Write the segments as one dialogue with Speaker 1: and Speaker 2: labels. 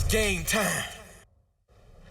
Speaker 1: game time.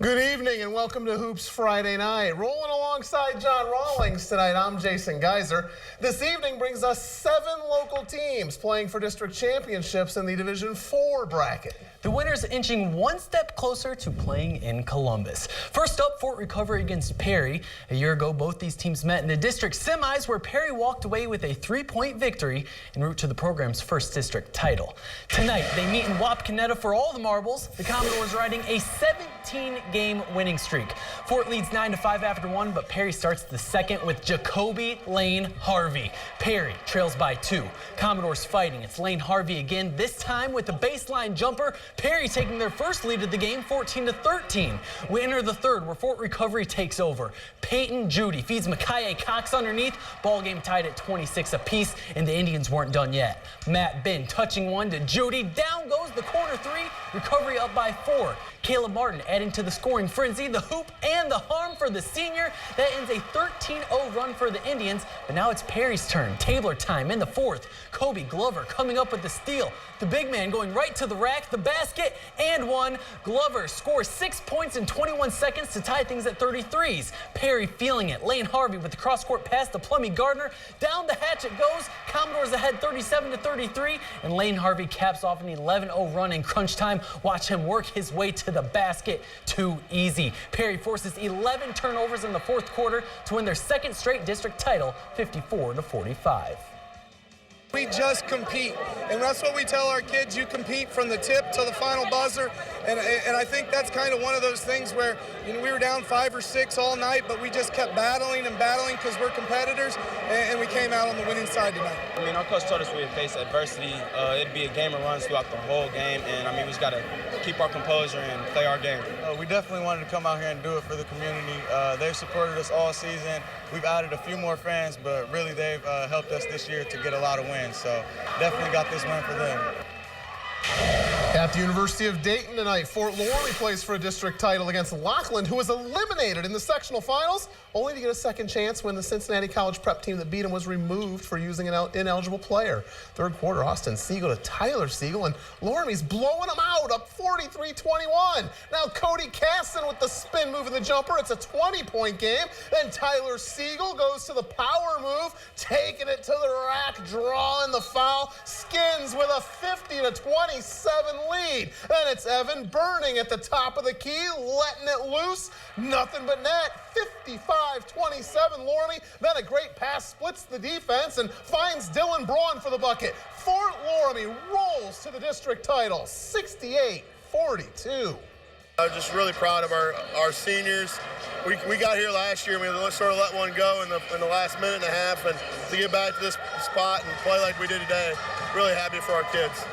Speaker 2: Good evening and welcome to Hoops Friday Night. Rolling alongside John Rawlings tonight, I'm Jayson Geyser. This evening brings us 7 local teams playing for district championships in the Division IV bracket.
Speaker 3: The winners inching one step closer to playing in Columbus. First up, Fort Recovery against Perry. A year ago, both these teams met in the district semis where Perry walked away with a 3-point victory en route to the program's first district title. Tonight, they meet in Wapakoneta for all the marbles. The Commodores riding a 17-game winning streak. Fort leads 9-5 after 1, but Perry starts the second with Jacoby Lane Harvey. Perry trails by 2. Commodores fighting. It's Lane Harvey again, this time with the baseline jumper. Perry taking their first lead of the game, 14-13. We enter the third, where Fort Recovery takes over. Peyton Judy feeds Micaiah Cox underneath. Ball game tied at 26 apiece, and the Indians weren't done yet. Matt Bin touching one to Judy. Down goes the corner 3. Recovery up by 4. Caleb Martin adding to the scoring frenzy. The hoop and the harm for the senior. That ends a 13-0 run for the Indians, but now it's Perry's turn. Tabler time in the fourth. Kobe Glover coming up with the steal. The big man going right to the rack, the basket, and one. Glover scores 6 points in 21 seconds to tie things at 33s. Perry feeling it. Lane Harvey with the cross-court pass to Plummy Gardner. Down the hatch it goes. Commodores ahead 37-33, and Lane Harvey caps off an 11-0 run in crunch time. Watch him work his way to the basket. Too easy. Perry forces 11 turnovers in the fourth quarter to win their second straight district title, 54-45.
Speaker 4: We just compete, and that's what we tell our kids. You compete from the tip to the final buzzer, and I think that's kind of one of those things where, you know, we were down 5 or 6 all night, but we just kept battling and battling because we're competitors, and we came out on the winning side tonight.
Speaker 5: I mean, our coach told us we would face adversity. It'd be a game of runs throughout the whole game, and I mean, we just got to keep our composure and play our game.
Speaker 6: We definitely wanted to come out here and do it for the community. They've supported us all season. We've added a few more fans, but really they've helped us this year to get a lot of wins. So definitely got this win for them.
Speaker 2: At the University of Dayton tonight, Fort Laramie plays for a district title against Lockland, who was eliminated in the sectional finals, only to get a second chance when the Cincinnati College prep team that beat him was removed for using an ineligible player. Third quarter, Austin Siegel to Tyler Siegel, and Laramie's blowing them out, up 43-21. Now Cody Casson with the spin move and the jumper. It's a 20-point game. Then Tyler Siegel goes to the power move, taking it to the rack, drawing the foul, skins with a 50-27 lead. Then it's Evan Burning at the top of the key, letting it loose. Nothing but net. 55-27 Laramie. Then a great pass splits the defense and finds Dylan Braun for the bucket. Fort Laramie rolls to the district title, 68-42.
Speaker 7: I'm just really proud of our seniors. We got here last year and we sort of let one go in the last minute and a half, and to get back to this spot and play like we did today, really happy for our kids.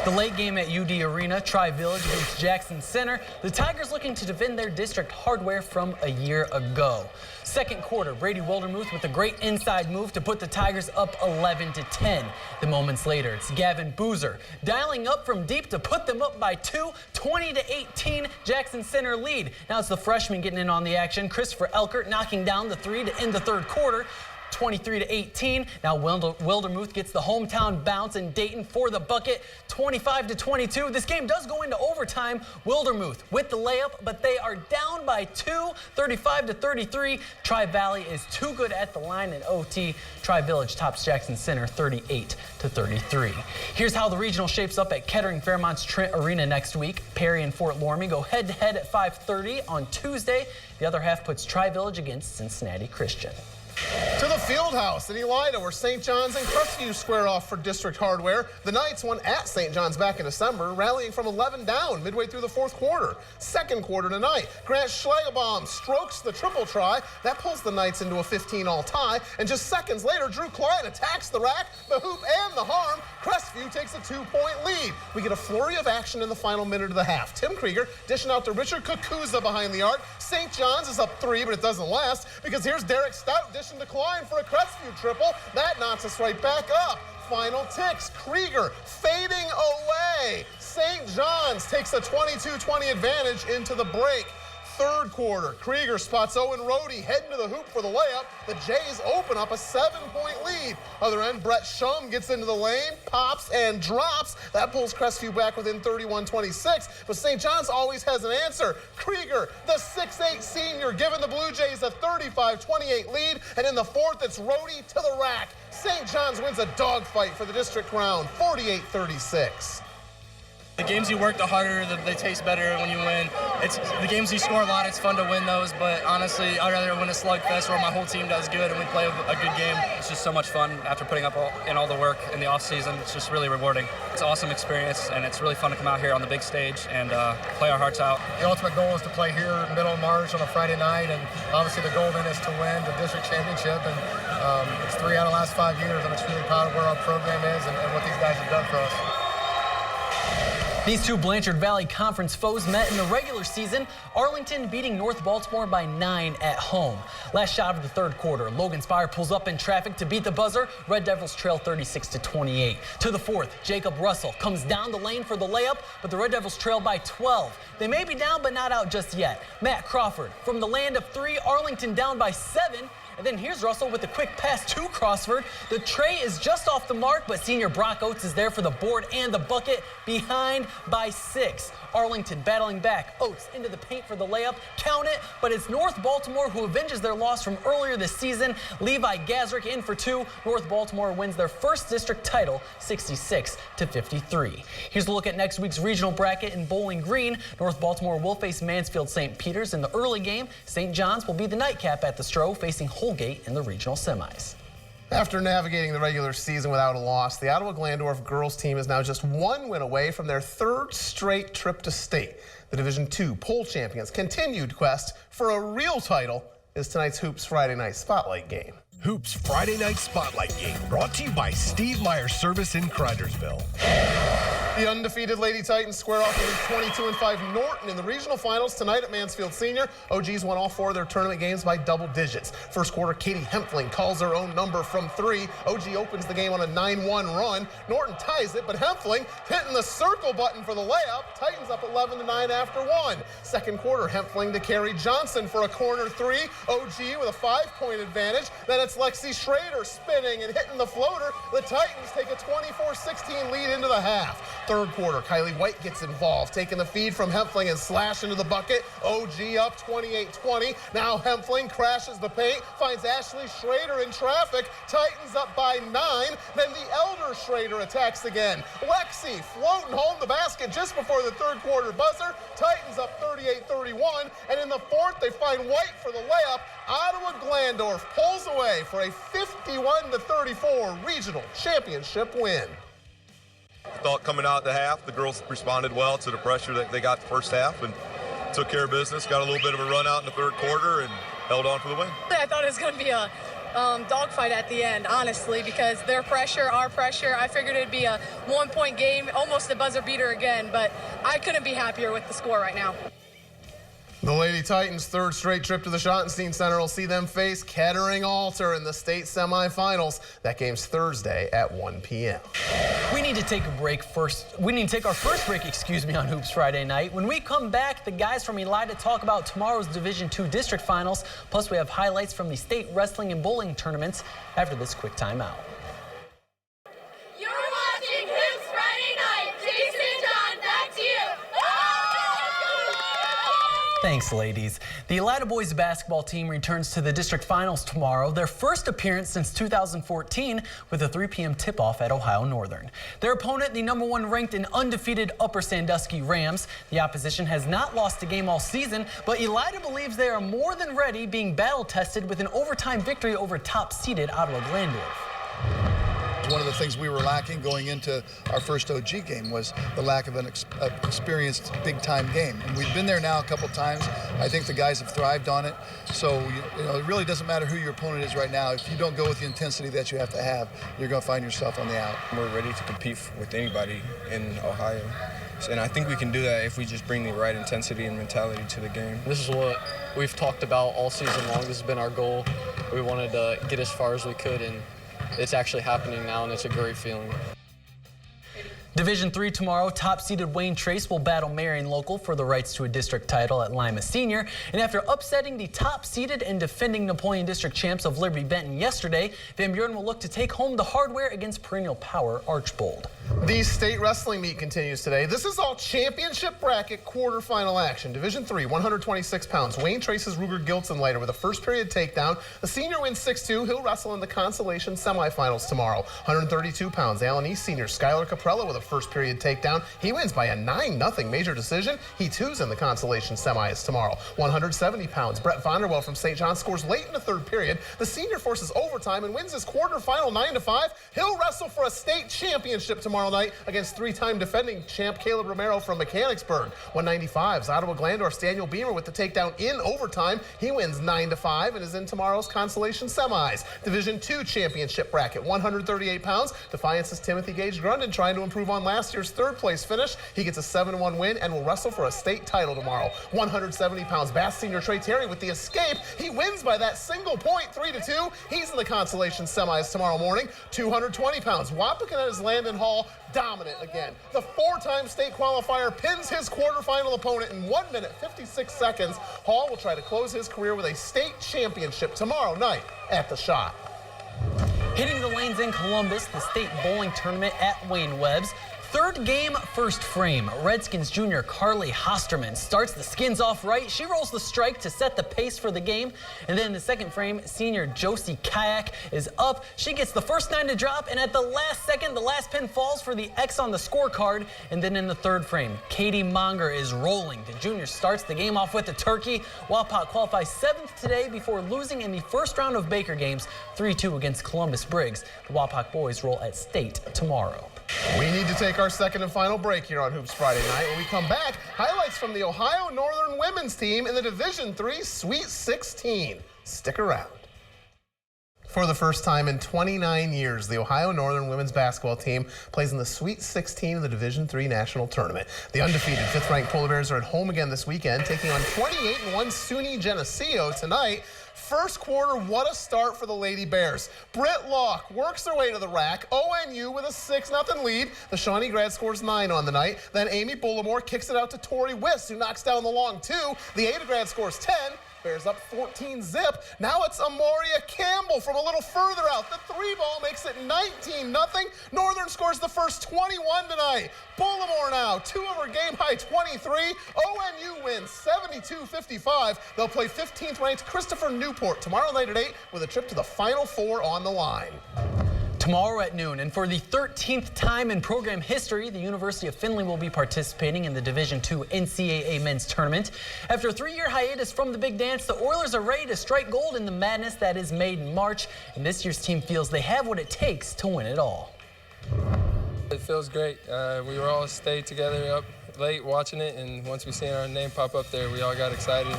Speaker 3: The late game at UD Arena, Tri-Village against Jackson Center. The Tigers looking to defend their district hardware from a year ago. Second quarter, Brady Wildermuth with a great inside move to put the Tigers up 11-10. The moments later, it's Gavin Boozer dialing up from deep to put them up by 2, 20-18 Jackson Center lead. Now it's the freshman getting in on the action. Christopher Elkert knocking down the 3 to end the third quarter. 23-18. Now Wildermuth gets the hometown bounce in Dayton for the bucket, 25-22. This game does go into overtime. Wildermuth with the layup, but they are down by 2, 35-33. Tri-Valley is too good at the line in OT. Tri-Village tops Jackson Center 38-33. Here's how the regional shapes up at Kettering Fairmont's Trent Arena next week. Perry and Fort Laramie go head-to-head at 5:30 on Tuesday. The other half puts Tri-Village against Cincinnati Christian.
Speaker 2: To the Fieldhouse in Elida, where St. John's and Crestview square off for district hardware. The Knights won at St. John's back in December, rallying from 11 down midway through the fourth quarter. Second quarter tonight, Grant Schlegelbaum strokes the triple try. That pulls the Knights into a 15-all tie. And just seconds later, Drew Klein attacks the rack, the hoop, and the harm. Crestview takes a 2-point lead. We get a flurry of action in the final minute of the half. Tim Krieger dishing out to Richard Kukuza behind the arc. St. John's is up 3, but it doesn't last because here's Derek Stout dishing to Klein for a Crestview triple. That knocks us right back up. Final ticks. Krieger fading away. St. John's takes a 22-20 advantage into the break. Third quarter, Krieger spots Owen Rohde heading to the hoop for the layup. The Jays open up a 7-point lead. Other end, Brett Shum gets into the lane, pops and drops. That pulls Crestview back within 31-26, but St. John's always has an answer. Krieger, the 6'8 senior, giving the Blue Jays a 35-28 lead, and in the fourth, it's Rohde to the rack. St. John's wins a dogfight for the district crown, 48-36.
Speaker 1: The games you work the harder, they taste better when you win. It's the games you score a lot, it's fun to win those, but honestly, I'd rather win a slugfest where my whole team does good and we play a good game. It's just so much fun after putting up all the work in the off season. It's just really rewarding. It's an awesome experience, and it's really fun to come out here on the big stage and play our hearts out.
Speaker 8: The ultimate goal is to play here in middle of March on a Friday night, and obviously the goal then is to win the district championship. And it's 3 out of the last 5 years. I'm extremely proud of where our program is and what these guys have done for us.
Speaker 3: These two Blanchard Valley Conference foes met in the regular season, Arlington beating North Baltimore by 9 at home. Last shot of the third quarter, Logan Spire pulls up in traffic to beat the buzzer. Red Devils trail 36-28. To the fourth, Jacob Russell comes down the lane for the layup, but the Red Devils trail by 12. They may be down, but not out just yet. Matt Crawford from the land of 3, Arlington down by 7. And then here's Russell with a quick pass to Crossford. The tray is just off the mark, but senior Brock Oates is there for the board and the bucket, behind by 6. Arlington battling back. Oates into the paint for the layup. Count it, but it's North Baltimore who avenges their loss from earlier this season. Levi Gazrick in for 2. North Baltimore wins their first district title, 66-53. Here's a look at next week's regional bracket in Bowling Green. North Baltimore will face Mansfield St. Peter's in the early game. St. John's will be the nightcap at the Stroh, facing Holgate in the regional semis.
Speaker 2: After navigating the regular season without a loss, the Ottawa Glandorf girls team is now just 1 win away from their 3rd straight trip to state. The Division II poll champions' continued quest for a real title is tonight's Hoops Friday Night Spotlight game.
Speaker 9: Hoops Friday Night Spotlight game brought to you by Steve Meyer Service in Kreidersville.
Speaker 2: The undefeated Lady Titans square off with 22-5 Norton in the regional finals tonight at Mansfield Senior. OGs won all 4 of their tournament games by double digits. First quarter, Katie Hempfling calls her own number from 3. OG opens the game on a 9-1 run. Norton ties it, but Hempfling hitting the circle button for the layup. Titans up 11-9 after 1. Second quarter, Hempfling to Carrie Johnson for a corner 3. OG with a 5-point advantage. Then it's Lexi Schrader spinning and hitting the floater. The Titans take a 24-16 lead into the half. Third quarter, Kylie White gets involved, taking the feed from Hempfling and slash into the bucket. OG up 28-20. Now Hempfling crashes the paint, finds Ashley Schrader in traffic. Titans up by 9. Then the elder Schrader attacks again. Lexi floating home the basket just before the third quarter buzzer. Titans up 38-31. And in the fourth, they find White for the layup. Ottawa Glandorf pulls away for a 51-34 regional championship win.
Speaker 10: Thought coming out the half, the girls responded well to the pressure that they got the first half and took care of business, got a little bit of a run out in the third quarter and held on for the win.
Speaker 11: I thought it was going to be a dogfight at the end, honestly, because their pressure, our pressure. I figured it'd be a 1-point game, almost a buzzer beater again, but I couldn't be happier with the score right now.
Speaker 2: The Lady Titans' 3rd straight trip to the Schottenstein Center will see them face Kettering Alter in the state semifinals. That game's Thursday at 1 p.m.
Speaker 3: We need to take a break first. We need to take our first break, on Hoops Friday night. When we come back, the guys from Elida talk about tomorrow's Division II district finals. Plus, we have highlights from the state wrestling and bowling tournaments after this quick timeout.
Speaker 12: You're watching Hoops Friday night. Jayson, John, back to you.
Speaker 3: Thanks, ladies. The Elida boys basketball team returns to the district finals tomorrow, their first appearance since 2014, with a 3 p.m. tip-off at Ohio Northern. Their opponent, the number 1 ranked and undefeated Upper Sandusky Rams. The opposition has not lost a game all season, but Elida believes they are more than ready, being battle-tested with an overtime victory over top-seeded Ottawa Glandorf.
Speaker 13: One of the things we were lacking going into our first OG game was the lack of an experienced big-time game. And we've been there now a couple times. I think the guys have thrived on it. So, it really doesn't matter who your opponent is right now. If you don't go with the intensity that you have to have, you're going to find yourself on the out.
Speaker 14: We're ready to compete with anybody in Ohio. And I think we can do that if we just bring the right intensity and mentality to the game.
Speaker 15: This is what we've talked about all season long. This has been our goal. We wanted to get as far as we could, and it's actually happening now, and it's a great feeling.
Speaker 3: Division III tomorrow, top-seeded Wayne Trace will battle Marion Local for the rights to a district title at Lima Senior. And after upsetting the top-seeded and defending Napoleon District champs of Liberty Benton yesterday, Van Buren will look to take home the hardware against perennial power Archbold.
Speaker 2: The state wrestling meet continues today. This is all championship bracket quarterfinal action. Division III, 126 pounds. Wayne Trace's Ruger Gilson later with a first period takedown. The senior wins 6-2. He'll wrestle in the consolation semifinals tomorrow. 132 pounds. Allen East senior Skylar Caprella with a first period takedown. He wins by a 9-0 major decision. He too's in the consolation semis tomorrow. 170 pounds. Brett Vonderwell from St. John scores late in the third period. The senior forces overtime and wins his quarterfinal 9-5. He'll wrestle for a state championship tomorrow night against three-time defending champ Caleb Romero from Mechanicsburg. 195's Ottawa Glandorf's Daniel Beamer with the takedown in overtime. He wins 9-5 and is in tomorrow's consolation semis. Division II championship bracket, 138 pounds. Defiance's Timothy Gage Grundon trying to improve on last year's third place finish. He gets a 7-1 win and will wrestle for a state title tomorrow. 170 pounds Bass senior Trey Terry with the escape. He wins by that single point, 3-2. He's in the consolation semis tomorrow morning. 220 pounds Wapakoneta's Landon Hall dominant again. The four-time state qualifier pins his quarterfinal opponent in 1 minute 56 seconds. Hall will try to close his career with a state championship tomorrow night at the Shot.
Speaker 3: Hitting the lanes in Columbus, the state bowling tournament at Wayne Webb's. Third game, first frame. Redskins junior Carly Hosterman starts the skins off right. She rolls the strike to set the pace for the game. And then in the second frame, senior Josie Kayak is up. She gets the first 9 to drop, and at the last second, the last pin falls for the X on the scorecard. And then in the third frame, Katie Monger is rolling. The junior starts the game off with a turkey. Wapak qualifies 7th today before losing in the first round of Baker games, 3-2 against Columbus Briggs. The Wapak boys roll at state tomorrow.
Speaker 2: We need to take our second and final break here on Hoops Friday night. When we come back, highlights from the Ohio Northern women's team in the Division III Sweet 16. Stick around. For the first time in 29 years, the Ohio Northern women's basketball team plays in the Sweet 16 of the Division III National Tournament. The undefeated 5th-ranked Polar Bears are at home again this weekend, taking on 28-1 SUNY Geneseo tonight. First quarter, what a start for the Lady Bears. Britt Locke works her way to the rack. ONU with a 6-0 lead. The Shawnee grad scores 9 on the night. Then Amy Bullimore kicks it out to Tori Wiss, who knocks down the long 2. The Ada grad scores 10. Bears up 14-zip. Now it's Amoria Campbell from a little further out. The 3-ball makes it 19-0. Northern scores the first 21 tonight. Bullimore now, 2 of her game-high 23. ONU wins 72-55. They'll play 15th-ranked Christopher Newport tomorrow night at 8 with a trip to the Final Four on the line.
Speaker 3: Tomorrow at noon, and for the 13th time in program history, the University of Findlay will be participating in the Division II NCAA men's tournament. After a 3-year hiatus from the big dance, the Oilers are ready to strike gold in the madness that is made in March, and this year's team feels they have what it takes to win it all.
Speaker 16: It feels great. We were all stayed together up late watching it, and once we seen our name pop up there, we all got excited.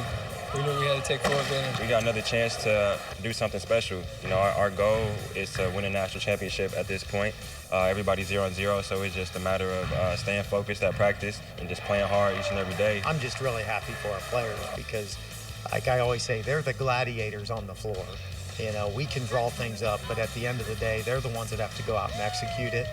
Speaker 16: We knew we had to take full advantage.
Speaker 17: We got another chance to do something special. You know, our goal is to win a national championship at this point. Everybody's 0-0, so it's just a matter of staying focused at practice and just playing hard each and every day.
Speaker 18: I'm just really happy for our players because, like I always say, they're the gladiators on the floor. You know, we can draw things up, but at the end of the day, they're the ones that have to go out and execute it.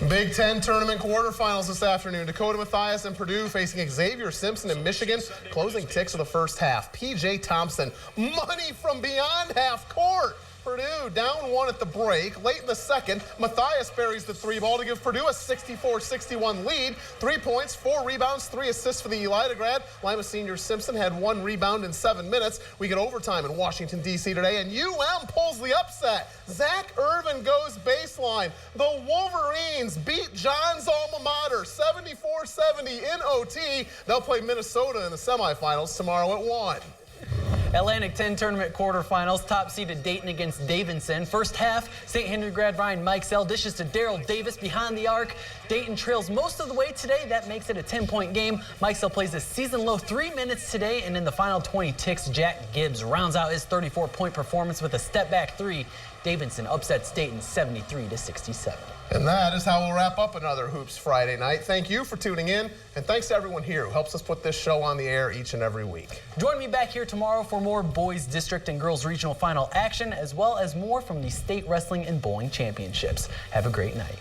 Speaker 2: Big Ten tournament quarterfinals this afternoon. Dakota Mathias and Purdue facing Xavier Simpson in Michigan. Closing ticks of the first half. P.J. Thompson, money from beyond half court. Purdue down 1 at the break. Late in the second, Mathias buries the 3-ball to give Purdue a 64-61 lead. 3 points, 4 rebounds, 3 assists for the Elida grad. Lima senior Simpson had 1 rebound in 7 minutes. We get overtime in Washington, D.C. today, and UM pulls the upset. Zach Irvin goes baseline. The Wolverines beat John's alma mater 74-70 in OT. They'll play Minnesota in the semifinals tomorrow at 1.
Speaker 3: Atlantic 10 tournament quarterfinals, top-seeded Dayton against Davidson. First half, St. Henry grad Ryan Mikesell dishes to Daryl Davis behind the arc. Dayton trails most of the way today. That makes it a 10-point game. Mikesell plays a season-low 3 minutes today, and in the final 20 ticks, Jack Gibbs rounds out his 34-point performance with a step-back 3. Davidson upsets Dayton 73-67.
Speaker 2: And that is how we'll wrap up another Hoops Friday night. Thank you for tuning in, and thanks to everyone here who helps us put this show on the air each and every week.
Speaker 3: Join me back here tomorrow for more boys district and girls regional final action, as well as more from the state wrestling and bowling championships. Have a great night.